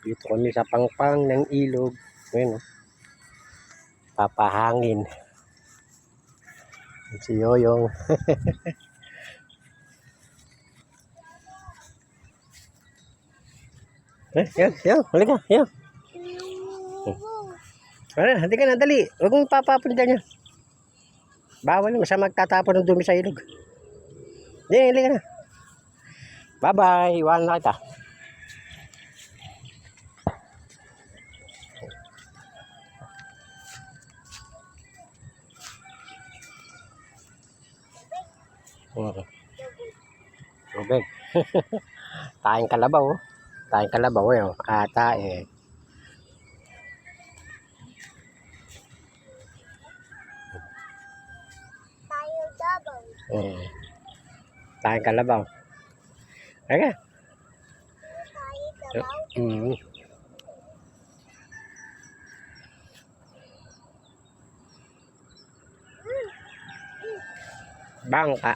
Dito kami sa pangpang ng ilog. Ngayon, papahangin. Si Yoyong. Yo, halika, yo. Halika na, dali. Huwag mong papapun dyan yan. Bawal, masama magtatapon ng dumi sa ilog. Halika na. Bye-bye, iwan na kita. Tubig. Tayong kalabaw. Tayong kalabaw yun. Tae. Tayong dabaw. Tayong kalabaw. Halika. Tayong dabaw. Bangka.